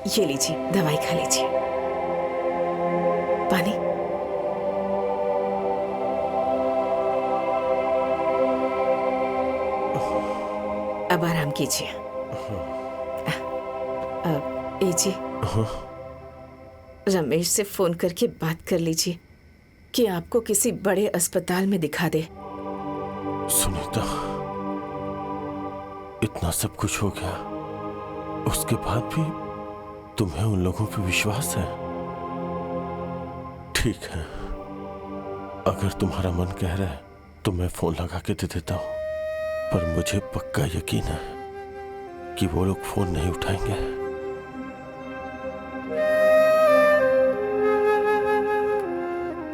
ये लीजिए, दवाई खा लीजिए। पानी। अब आराम कीजिए। जी, रमेश से फोन करके बात कर लीजिए कि आपको किसी बड़े अस्पताल में दिखा दे। सुनीता, इतना सब कुछ हो गया, उसके बाद भी तुम्हें उन लोगों पे विश्वास है? ठीक है, अगर तुम्हारा मन कह रहा है तो मैं फोन लगा के दे देता हूं, पर मुझे पक्का यकीन है कि वो लोग फोन नहीं उठाएंगे।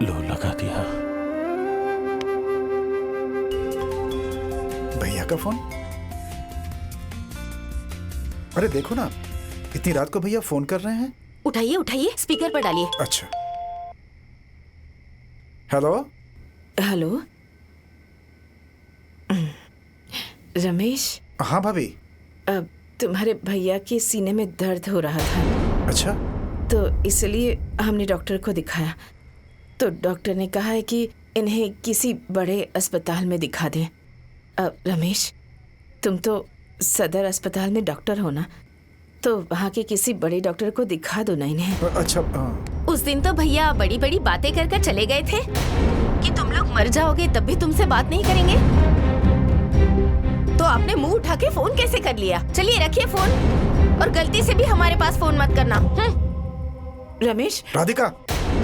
लो, लगा दिया। भैया का फोन? अरे देखो ना, इतनी रात को भैया फोन कर रहे हैं। उठाइए उठाइए, स्पीकर पर डालिए। अच्छा। Hello hello, Ramesh. हाँ भाभी। अब तुम्हारे भैया के सीने में दर्द हो रहा था। अच्छा। तो इसलिए हमने डॉक्टर को दिखाया, तो डॉक्टर ने कहा है कि इन्हें किसी बड़े अस्पताल में दिखा दें। अब रमेश, तुम तो सदर अस्पताल में डॉक्टर हो ना, तो वहाँ के किसी बड़े डॉक्टर को दिखा दो ना इन्हें। अच्छा। उस दिन तो भैया बड़ी बड़ी बातें कर कर चले गए थे कि तुम लोग मर जाओगे तब भी तुमसे बात नहीं करेंगे, तो आपने मुंह उठा के फोन कैसे कर लिया? चलिए रखिए फोन, और गलती से भी हमारे पास फोन मत करना। रमेश। राधिका,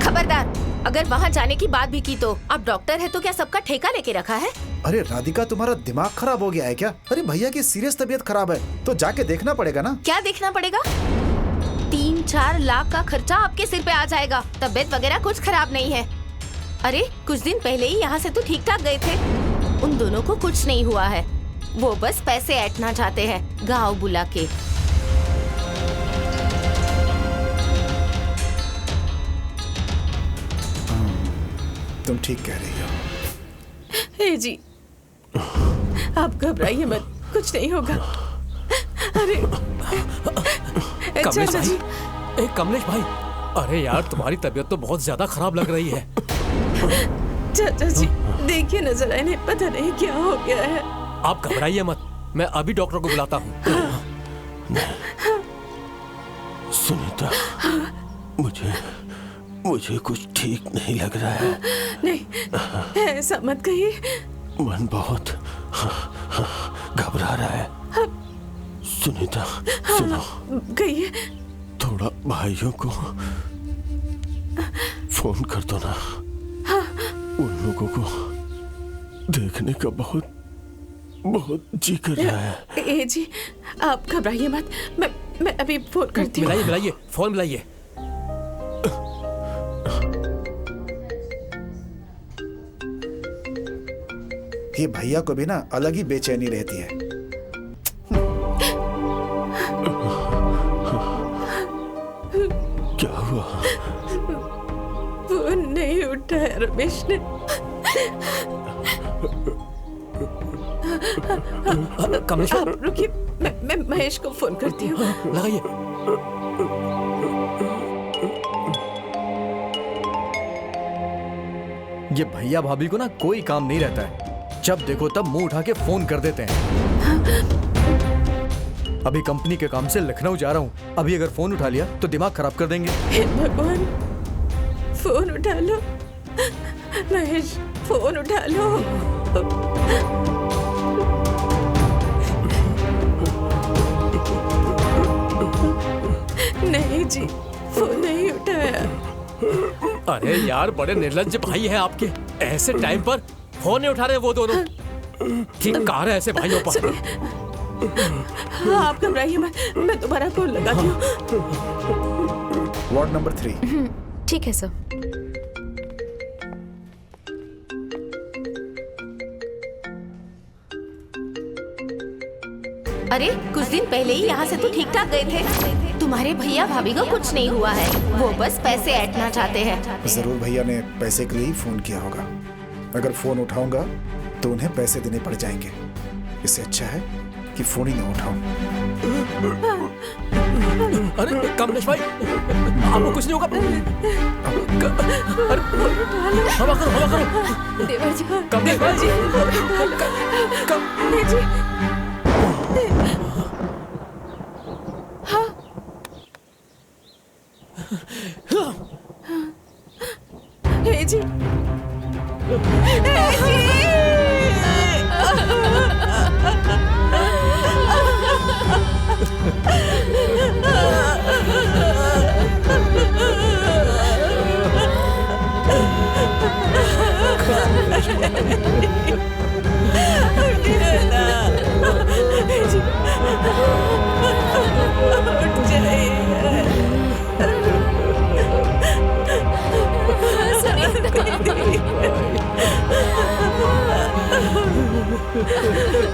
खबरदार, अगर वहाँ जाने की बात भी की तो आप डॉक्टर है तो क्या सबका ठेका लेके रखा है? अरे राधिका, तुम्हारा दिमाग खराब हो गया है क्या? अरे भैया की सीरियस तबीयत खराब है, तो जाके देखना पड़ेगा ना। क्या देखना पड़ेगा? 3-4 लाख का खर्चा आपके सिर पे आ जाएगा। तबीयत वगैरह कुछ खराब नहीं है। अरे कुछ दिन पहले ही यहाँ से तो ठीक ठाक गए थे। उन दोनों को कुछ नहीं हुआ है, वो बस पैसे ऐंठना चाहते हैं गाँव बुला के। तुम ठीक कह रही हो। हे जी, आप घबराइए मत, कुछ नहीं होगा। अरे कमलेश जी। भाई, कमलेश भाई, अरे यार तुम्हारी तबीयत तो बहुत ज्यादा खराब लग रही है। चाचा जी, देखिए नजर आने, पता नहीं क्या हो गया है। आप घबराइए मत, मैं अभी डॉक्टर को बुलाता हूँ। सुनीता, मुझे कुछ ठीक नहीं लग रहा है। नहीं, ऐसा मत कहिए। मन बहुत घबरा रहा है। सुनीता, सुनो, कहिए। थोड़ा भाइयों को फोन कर दो ना। उन लोगों को देखने का बहुत जी कर रहा है। ए जी, आप घबराइए मत, मैं अभी फोन करती हूँ। मिलाइए, फोन मिलाइए। ये भैया को भी ना अलग ही बेचैनी रहती है। क्या हुआ? फोन नहीं उठाया रमेश ने। कमलेश, आप रुकिए, मैं महेश को फोन करती हूँ। लगाइए। ये भैया भाभी को ना कोई काम नहीं रहता है, जब देखो तब मुंह उठा के फोन कर देते हैं। अभी कंपनी के काम से लखनऊ जा रहा हूँ, अभी अगर फोन उठा लिया तो दिमाग खराब कर देंगे। हे भगवान, फोन उठा लो महेश, फोन उठा लो। नहीं जी, फोन नहीं उठाया। अरे यार, बड़े निर्लज्ज भाई हैं आपके, ऐसे टाइम पर फोन नहीं उठा रहे वो दोनों। ठीक कार है ऐसे भाइयों पर। हाँ, आप घबराइए मत, मैं दोबारा फोन लगाती हूँ। Ward number 3। ठीक है सर। अरे कुछ दिन पहले ही यहाँ से तो ठीक ठाक गए थे। तुम्हारे भैया भाभी को कुछ नहीं हुआ है, वो बस पैसे ऐंठना चाहते हैं। जरूर भैया ने पैसे के लिए ही फोन किया होगा। अगर फोन उठाऊंगा तो उन्हें पैसे देने पड़ जाएंगे। इससे अच्छा है कि फोन ही ना उठाऊं। अरे कमलेश भाई, आपको कुछ नहीं होगा? अरे हवा करो, हवा करो। देवर जी, कमलेश भाई जी, हे जी,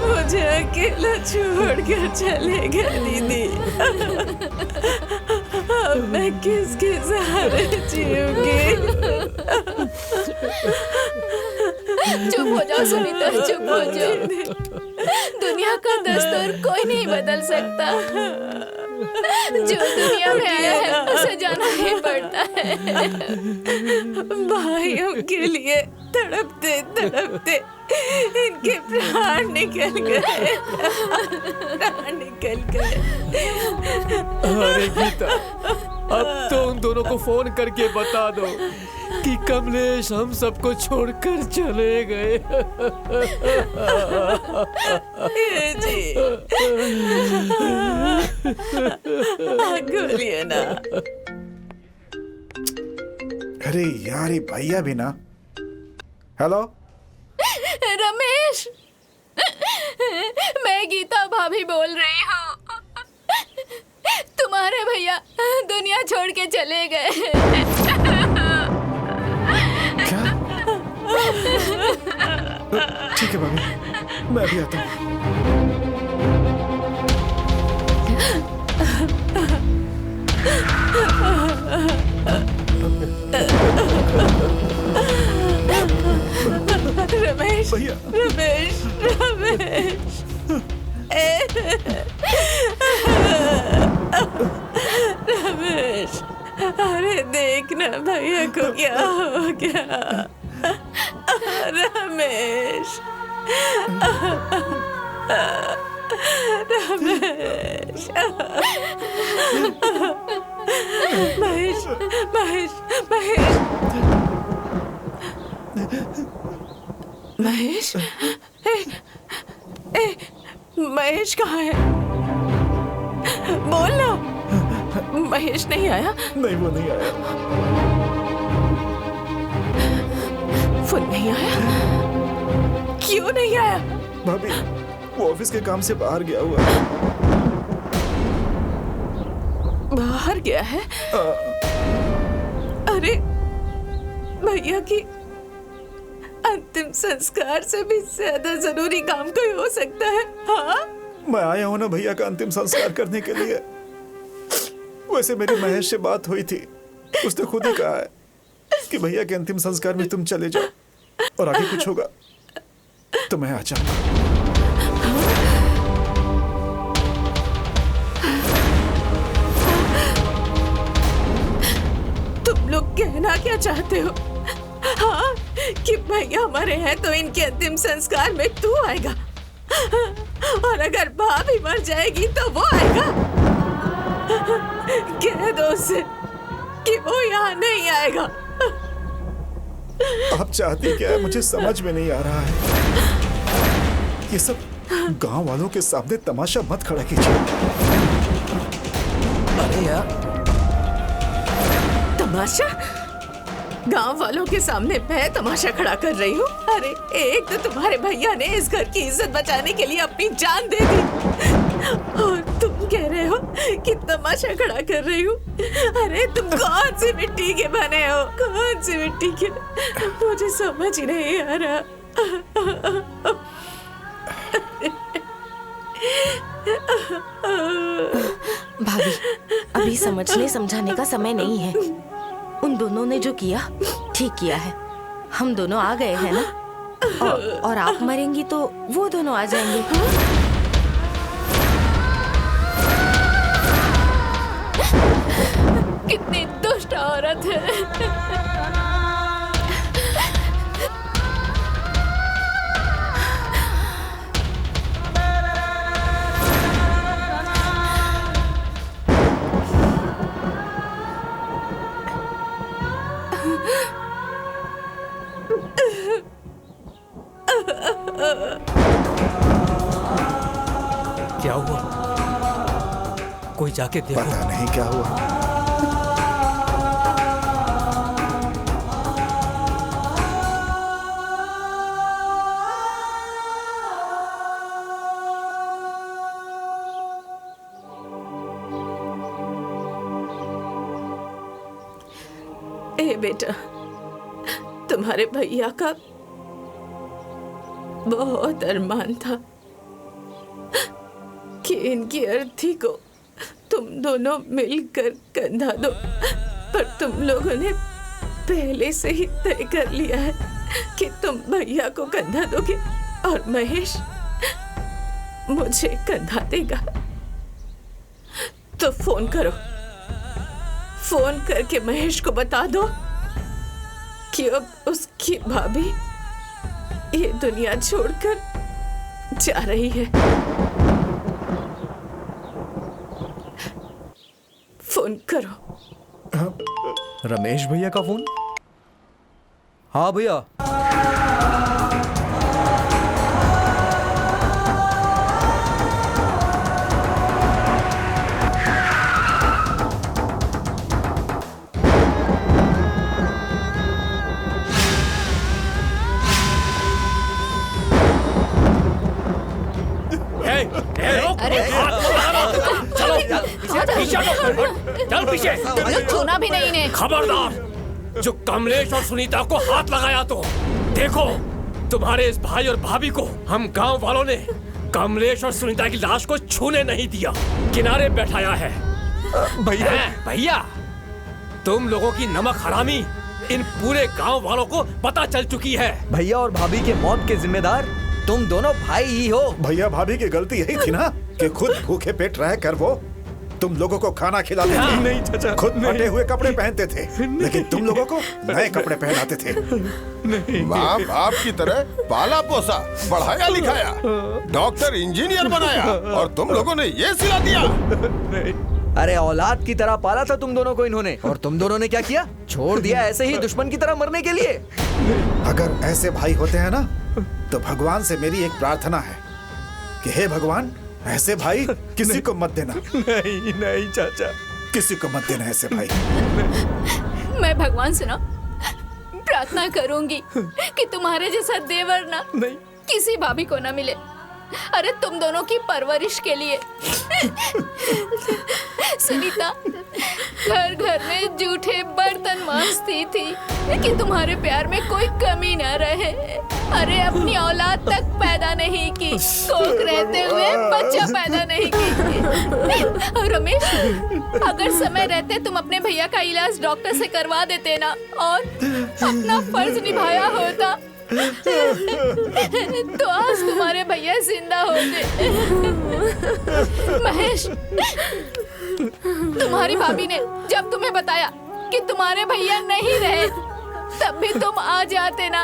मुझे अकेला छोड़ कर चले गए दीदी। अब मैं किसके सहारे जीऊंगी? चुप हो जाओ सुनीता, चुप हो जाओ। दुनिया का दस्तूर कोई नहीं बदल सकता। जो दुनिया में आया है उसे जाना ही पड़ता है। भाइयों के लिए तड़पते तड़पते इनके प्राण निकल गए, प्राण निकल गए। अरे गीता, अब तो उन दोनों को फोन करके बता दो कि कमलेश हम सबको छोड़कर चले गए। जी, खोलिए ना। अरे यार, ये भैया भी ना। हेलो रमेश, मैं गीता भाभी बोल रही हूँ। तुम्हारे भैया दुनिया छोड़ के चले गए। क्या? ठीक है भाभी, मैं भी आता हूँ। रमेश, भैया, रमेश, रमेश, रमेश, अरे देखना भैया को क्या हो गया। रमेश, रमेश, महेश, महेश, महेश, महेश, महेश कहाँ है? बोल ना। महेश नहीं आया? नहीं, वो नहीं आया। वो नहीं आया? क्यों नहीं आया? भाभी, वो ऑफिस के काम से बाहर गया हुआ है। बाहर गया है? अरे भैया की अंतिम संस्कार से भी ज्यादा जरूरी काम कोई हो सकता है? हाँ, मैं आया हूं ना भैया का अंतिम संस्कार करने के लिए। वैसे मेरी महेश से बात हुई थी, उसने खुद ही कहा है कि भैया के अंतिम संस्कार में तुम चले जाओ और आगे कुछ होगा तो मैं आ जाऊंगा। तुम लोग कहना क्या चाहते हो? हाँ, कि भैया हमारे हैं तो इनके अंतिम संस्कार में तू आएगा, और अगर भाभी मर जाएगी तो वो आएगा। कह दो उसे कि वो यहाँ नहीं आएगा। आप चाहती क्या है, मुझे समझ में नहीं आ रहा है। ये सब गांव वालों के सामने तमाशा मत खड़ा कीजिए। अरे यार, तमाशा? गांव वालों के सामने मैं तमाशा खड़ा कर रही हूँ? अरे एक तो तुम्हारे भैया ने इस घर की इज्जत बचाने के लिए अपनी जान दे दी, और तुम कह रहे हो कि तमाशा खड़ा कर रही हूँ। अरे तुम कौन सी मिट्टी के बने हो? कौन सी मिट्टी के? मुझे समझ ही नहीं आ रहा। भाभी, अभी समझने समझाने का समय नहीं है। उन दोनों ने जो किया ठीक किया है। हम दोनों आ गए हैं ना, और आप मरेंगी तो वो दोनों आ जाएंगे। कितनी दुष्ट औरत है। क्या हुआ? कोई जाके देखो। पता नहीं क्या हुआ। ए बेटा, तुम्हारे भैया का बहुत अरमान था कि इनकी अर्थी को तुम दोनों मिलकर कंधा दो, पर तुम लोगों ने पहले से ही तय कर लिया है कि तुम भैया को कंधा दोगे और महेश मुझे कंधा देगा। तो फोन करो, फोन करके महेश को बता दो कि अब उसकी भाभी ये दुनिया छोड़कर जा रही है। फोन करो। रमेश भैया का फोन? हाँ भैया। चल पीछे। छूना भी नहीं ने। खबरदार, जो कमलेश और सुनीता को हाथ लगाया तो देखो, तुम्हारे इस भाई और भाभी को हम गांव वालों ने कमलेश और सुनीता की लाश को छूने नहीं दिया, किनारे बैठाया है। भैया, तुम लोगों की नमक हरामी इन पूरे गांव वालों को पता चल चुकी है। भैया और भाभी के मौत के जिम्मेदार तुम दोनों भाई ही हो। भैया भाभी की गलती यही थी ना कि खुद भूखे पेट रह कर वो तुम लोगों को खाना खिलाते थे। नहीं चाचा, खुद फटे हुए कपड़े पहनते थे, लेकिन तुम लोगों को नए कपड़े पहनाते थे। माँ बाप की तरह पाला पोसा, पढ़ाया लिखाया, डॉक्टर इंजीनियर बनाया, और तुम लोगों ने ये सिला दिया। अरे औलाद की तरह पाला था तुम दोनों को इन्होंने, और तुम दोनों ने क्या किया? छोड़ दिया ऐसे ही दुश्मन की तरह मरने के लिए। अगर ऐसे भाई होते हैं ना, तो भगवान से मेरी एक प्रार्थना है कि हे भगवान, ऐसे भाई किसी को मत देना। नहीं नहीं चाचा, किसी को मत देना ऐसे भाई। मैं भगवान से ना प्रार्थना करूंगी कि तुम्हारे जैसा देवर ना नहीं, किसी भाभी को ना मिले। अरे तुम दोनों की परवरिश के लिए। सुनीता घर घर में जूठे बर्तन मांजती थी कि तुम्हारे प्यार में कोई कमी न रहे। अरे अपनी औलाद तक पैदा नहीं की, कोख रहते हुए बच्चा पैदा नहीं की। और रमेश, अगर समय रहते तुम अपने भैया का इलाज डॉक्टर से करवा देते ना, और अपना फर्ज निभाया होता, तो आज तुम्हारे भैया जिंदा होते। महेश, तुम्हारी भाभी ने जब तुम्हें बताया कि तुम्हारे भैया नहीं रहे, तब भी तुम आ जाते ना,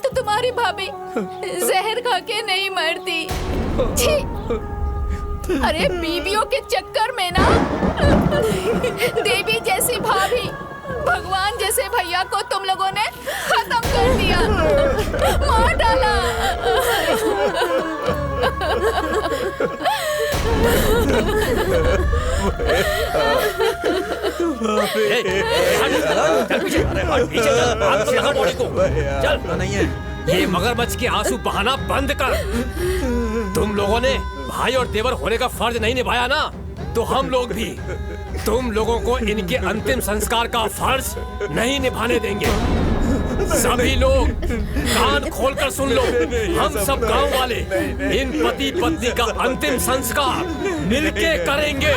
तो तुम्हारी भाभी जहर खा के नहीं मरती। छी! अरे बीवियों के चक्कर में ना देवी जैसी भाभी, भगवान जैसे भैया को तुम लोगों ने खत्म कर दिया, मार डाला। चल नहीं है, ये मगरमच्छ के आंसू बहाना बंद कर। तुम लोगों ने भाई और देवर होने का फर्ज नहीं निभाया ना, तो हम लोग भी तुम लोगों को इनके अंतिम संस्कार का फर्ज नहीं निभाने देंगे। सभी लोग कान खोलकर सुन लो, हम सब गांव वाले इन पति पत्नी का अंतिम संस्कार मिलके करेंगे।